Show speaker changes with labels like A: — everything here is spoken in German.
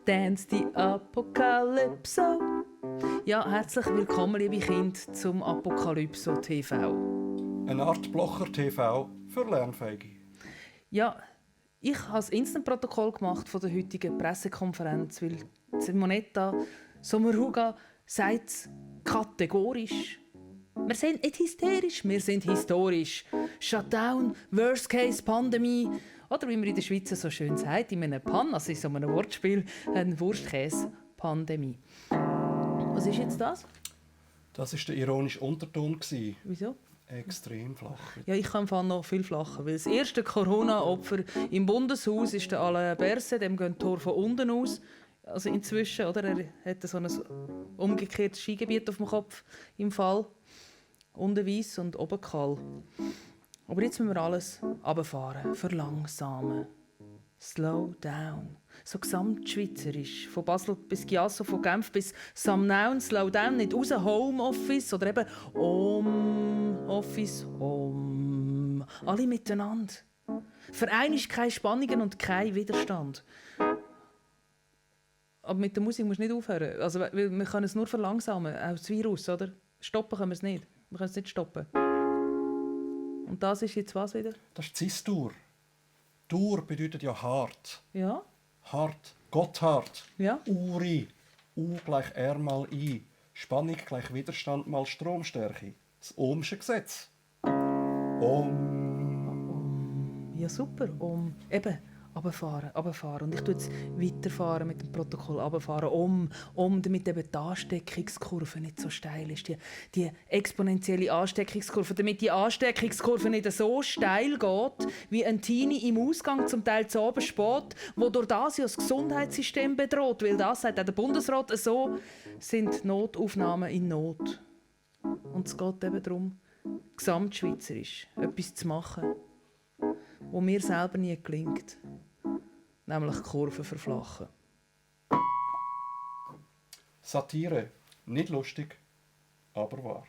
A: Dance die Apokalypso. Ja, herzlich willkommen, liebe Kinder, zum Apokalypso TV.
B: Eine Art Blocher-TV für Lernfähige.
A: Ja, ich habe das Instant-Protokoll gemacht von der heutigen Pressekonferenz, weil Simonetta Sommaruga sagt kategorisch: wir sind nicht hysterisch, wir sind historisch. Shutdown, Worst-Case-Pandemie. Oder wie man in der Schweiz so schön sagt, in einem Pan, also in so einem Wortspiel, eine Wurstkäse-Pandemie. Was ist jetzt das?
B: Das war der ironische Unterton.
A: Wieso?
B: Extrem flach.
A: Ja, ich kann im Fall noch viel flacher. Weil das erste Corona-Opfer im Bundeshaus ist der Alain Berset, dem gehen die Tore von unten aus. Also inzwischen, oder? Er hat so ein umgekehrtes Skigebiet auf dem Kopf im Fall. Unten weiss und oben kahl. Aber jetzt müssen wir alles runterfahren, verlangsamen. Slow down. So gesamtschweizerisch. Von Basel bis Chiasso, von Genf bis Samnaun. Slow down, nicht raus, Homeoffice oder eben Office, Alle miteinander. Für einen ist keine Spannungen und kein Widerstand. Aber mit der Musik musst du nicht aufhören. Also, wir können es nur verlangsamen, auch das Virus, oder? Stoppen können wir es nicht. Wir können es nicht stoppen. Und das ist jetzt was wieder?
B: Das ist Cis-Dur. Dur bedeutet ja hart.
A: Ja.
B: Hart, Gotthard.
A: Ja.
B: Uri. U gleich R mal I. Spannung gleich Widerstand mal Stromstärke. Das Ohmsche Gesetz.
A: Ja, super. Eben, runterfahren. Und ich tue jetzt weiterfahren mit dem Protokoll, runterfahren, damit eben die Ansteckungskurve nicht so steil ist. Die exponentielle Ansteckungskurve, damit die Ansteckungskurve nicht so steil geht, wie ein Teenie im Ausgang, zum Teil zu oben spät, wo durch das ja das Gesundheitssystem bedroht. Weil das, sagt auch der Bundesrat, so sind Notaufnahmen in Not. Und es geht eben darum, gesamtschweizerisch etwas zu machen, wo mir selber nie gelingt. Nämlich Kurven verflachen.
B: Satire. Nicht lustig, aber wahr.